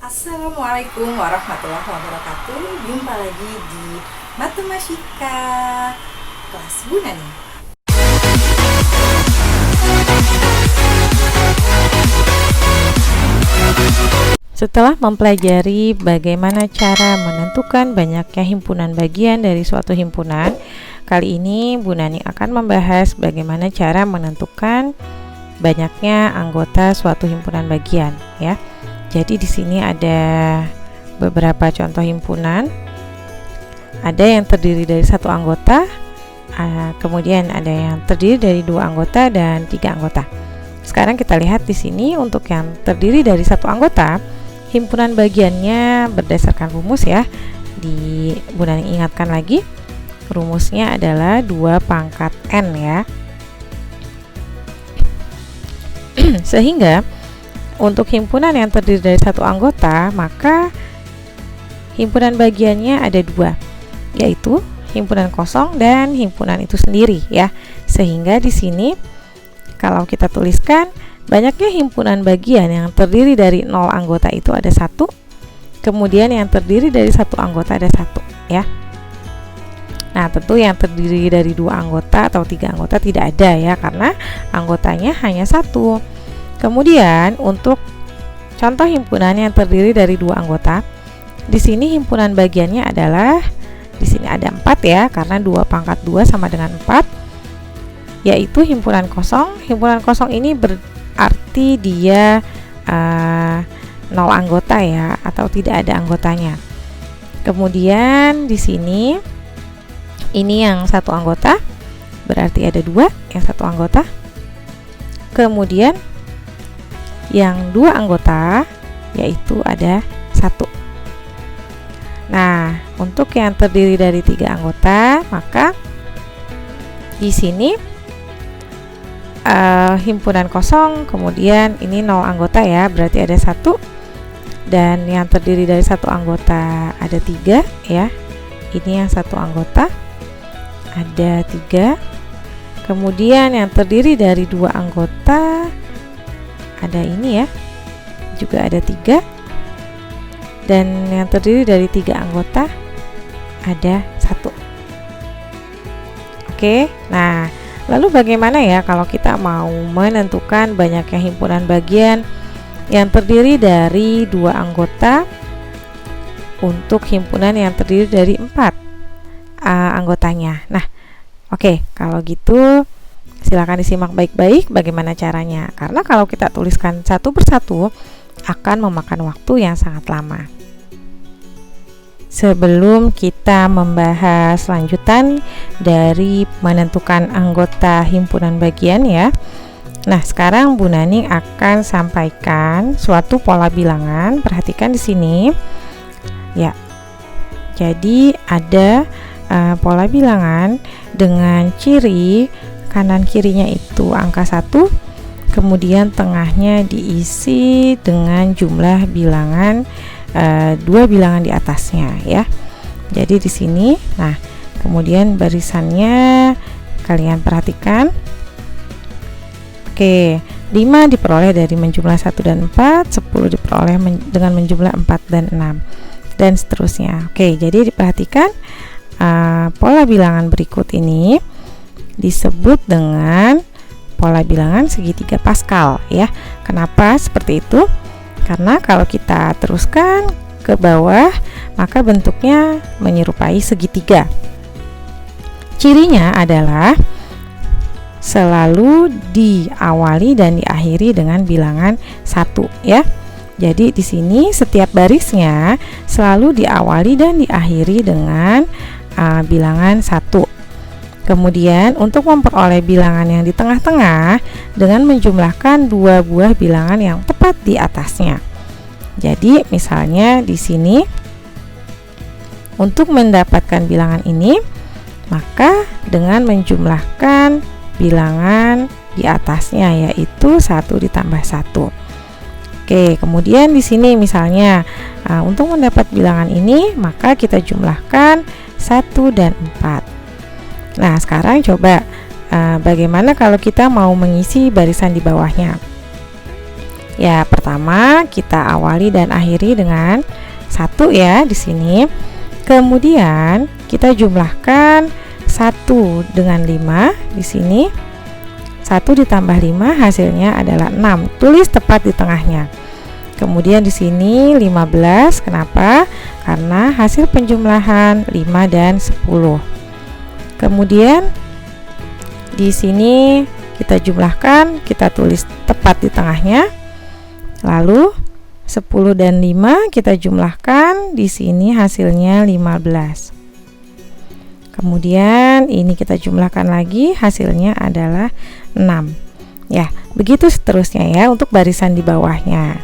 Assalamualaikum warahmatullahi wabarakatuh. Jumpa lagi di Matematika kelas Bunda nih. Setelah mempelajari bagaimana cara menentukan banyaknya himpunan bagian dari suatu himpunan, kali ini Bu Nani akan membahas bagaimana cara menentukan banyaknya anggota suatu himpunan bagian, ya. Jadi di sini ada beberapa contoh himpunan. Ada yang terdiri dari satu anggota, kemudian ada yang terdiri dari dua anggota dan tiga anggota. Sekarang kita lihat di sini untuk yang terdiri dari satu anggota, himpunan bagiannya berdasarkan rumus ya. Di Bu Nani ingatkan lagi, rumusnya adalah 2 pangkat N ya. Sehingga untuk himpunan yang terdiri dari satu anggota, maka himpunan bagiannya ada 2, yaitu himpunan kosong dan himpunan itu sendiri ya. Sehingga di sini kalau kita tuliskan, banyaknya himpunan bagian yang terdiri dari 0 anggota itu ada 1, kemudian yang terdiri dari satu anggota ada 1 ya. Nah, tentu yang terdiri dari 2 anggota atau 3 anggota tidak ada ya, karena anggotanya hanya 1. Kemudian untuk contoh himpunan yang terdiri dari 2 anggota, di sini himpunan bagiannya adalah, di sini ada 4 ya, karena 2 pangkat 2 sama dengan 4, yaitu himpunan kosong. Himpunan kosong ini berarti dia 0 anggota ya, atau tidak ada anggotanya. Kemudian di sini ini yang satu anggota, berarti ada 2 yang satu anggota. Kemudian yang 2 anggota, yaitu ada 1. Nah, untuk yang terdiri dari 3 anggota, maka di sini himpunan kosong, kemudian ini 0 anggota ya, berarti ada 1, dan yang terdiri dari satu anggota ada 3 ya. Ini yang satu anggota ada 3, kemudian yang terdiri dari 2 anggota ada ini ya, juga ada 3, dan yang terdiri dari 3 anggota ada 1. Oke, nah lalu bagaimana ya kalau kita mau menentukan banyaknya himpunan bagian yang terdiri dari 2 anggota untuk himpunan yang terdiri dari 4 anggotanya. Nah, oke, kalau gitu silakan disimak baik-baik bagaimana caranya, karena kalau kita tuliskan satu persatu akan memakan waktu yang sangat lama. Sebelum kita membahas lanjutan dari menentukan anggota himpunan bagian ya, nah sekarang Bu Nani akan sampaikan suatu pola bilangan. Perhatikan di sini ya. Jadi ada pola bilangan dengan ciri kanan kirinya itu angka 1, kemudian tengahnya diisi dengan jumlah bilangan 2 bilangan di atasnya ya. Jadi di sini, nah kemudian barisannya kalian perhatikan. Oke, 5 diperoleh dari menjumlah 1 dan 4, 10 diperoleh dengan menjumlah 4 dan 6, dan seterusnya. Oke, jadi diperhatikan pola bilangan berikut ini disebut dengan pola bilangan segitiga Pascal ya. Kenapa seperti itu? Karena kalau kita teruskan ke bawah, maka bentuknya menyerupai segitiga. Cirinya adalah selalu diawali dan diakhiri dengan bilangan 1 ya. Jadi di sini setiap barisnya selalu diawali dan diakhiri dengan bilangan 1. Kemudian untuk memperoleh bilangan yang di tengah-tengah dengan menjumlahkan 2 buah bilangan yang tepat di atasnya. Jadi misalnya di sini untuk mendapatkan bilangan ini, maka dengan menjumlahkan bilangan di atasnya, yaitu 1 ditambah 1. Oke, kemudian di sini misalnya untuk mendapat bilangan ini, maka kita jumlahkan 1 dan 4. Nah, sekarang coba bagaimana kalau kita mau mengisi barisan di bawahnya. Ya, pertama kita awali dan akhiri dengan 1 ya di sini. Kemudian kita jumlahkan 1 dengan 5 di sini. 1 ditambah 5 hasilnya adalah 6. Tulis tepat di tengahnya. Kemudian di sini 15. Kenapa? Karena hasil penjumlahan 5 dan 10. Kemudian di sini kita jumlahkan, kita tulis tepat di tengahnya. Lalu 10 dan 5 kita jumlahkan, di sini hasilnya 15. Kemudian ini kita jumlahkan lagi, hasilnya adalah 6. Ya, begitu seterusnya ya untuk barisan di bawahnya.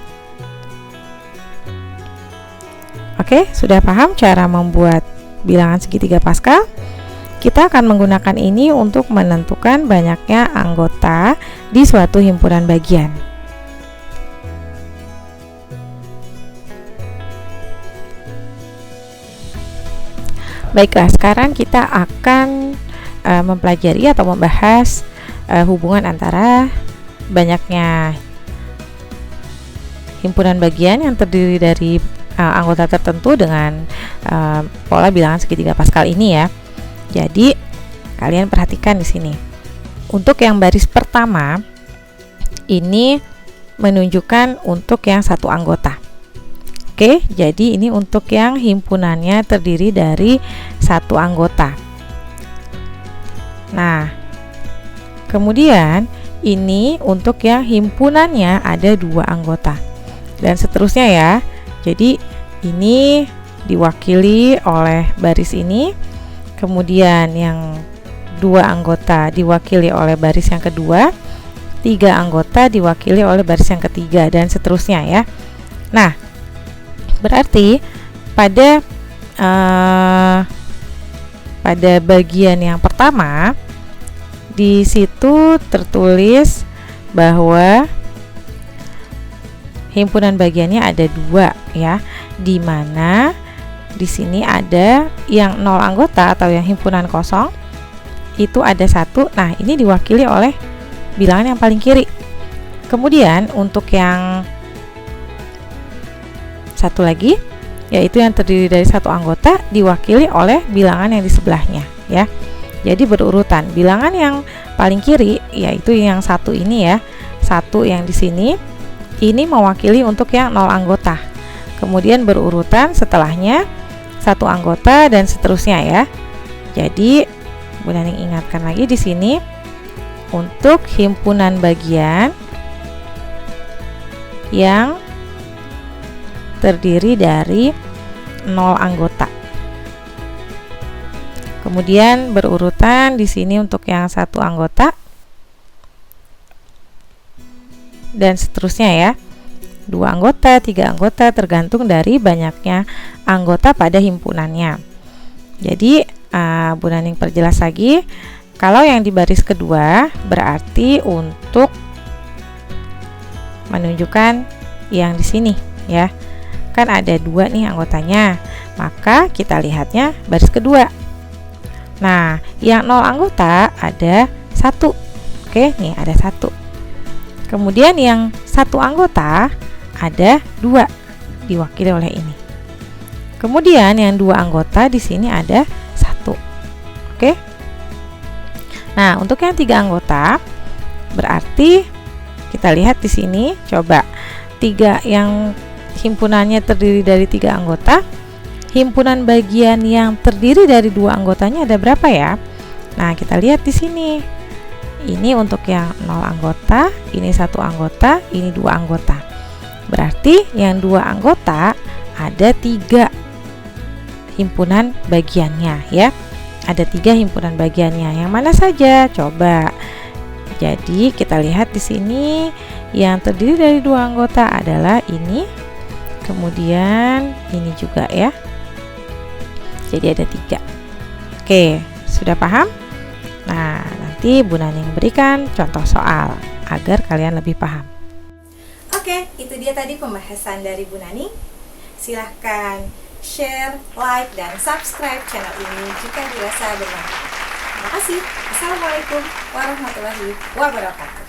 Oke, sudah paham cara membuat bilangan segitiga Pascal? Kita akan menggunakan ini untuk menentukan banyaknya anggota di suatu himpunan bagian. Baiklah, sekarang kita akan mempelajari atau membahas hubungan antara banyaknya himpunan bagian yang terdiri dari anggota tertentu dengan pola bilangan segitiga Pascal ini ya. Jadi kalian perhatikan di sini. Untuk yang baris pertama ini menunjukkan untuk yang satu anggota. Oke, jadi ini untuk yang himpunannya terdiri dari satu anggota. Nah, kemudian ini untuk yang himpunannya ada 2 anggota. Dan seterusnya ya. Jadi ini diwakili oleh baris ini. Kemudian yang 2 anggota diwakili oleh baris yang kedua. 3 anggota diwakili oleh baris yang ketiga dan seterusnya ya. Nah, berarti pada bagian yang pertama di situ tertulis bahwa himpunan bagiannya ada 2 ya, di mana di sini ada yang 0 anggota atau yang himpunan kosong itu ada 1. Nah, ini diwakili oleh bilangan yang paling kiri. Kemudian untuk yang satu lagi yaitu yang terdiri dari 1 anggota diwakili oleh bilangan yang di sebelahnya ya. Jadi berurutan. Bilangan yang paling kiri yaitu yang 1 ini ya. 1 yang di sini ini mewakili untuk yang 0 anggota. Kemudian berurutan setelahnya 1 anggota dan seterusnya ya. Jadi Bu Naning ingatkan lagi di sini untuk himpunan bagian yang terdiri dari 0 anggota. Kemudian berurutan di sini untuk yang 1 anggota dan seterusnya ya. 2 anggota, 3 anggota tergantung dari banyaknya anggota pada himpunannya. Jadi Bu Naning perjelas lagi, kalau yang di baris kedua berarti untuk menunjukkan yang di sini ya. Kan ada 2 nih anggotanya, maka kita lihatnya baris kedua. Nah, yang 0 anggota ada 1. Oke, nih ada 1. Kemudian yang 1 anggota ada 2 diwakili oleh ini. Kemudian yang 2 anggota di sini ada 1. Oke. Nah, untuk yang 3 anggota berarti kita lihat di sini, coba 3 yang himpunannya terdiri dari 3 anggota. Himpunan bagian yang terdiri dari 2 anggotanya ada berapa ya? Nah, kita lihat di sini. Ini untuk yang 0 anggota, ini 1 anggota, ini 2 anggota. Berarti yang 2 anggota ada 3 himpunan bagiannya ya. Ada 3 himpunan bagiannya. Yang mana saja? Coba. Jadi kita lihat di sini yang terdiri dari 2 anggota adalah ini. Kemudian ini juga ya. Jadi ada 3. Oke, sudah paham? Nah, nanti Bu Naning berikan contoh soal agar kalian lebih paham. Oke, itu dia tadi pembahasan dari Bu Naning. Silahkan share, like, dan subscribe channel ini jika dirasa bermanfaat. Terima kasih. Assalamualaikum warahmatullahi wabarakatuh.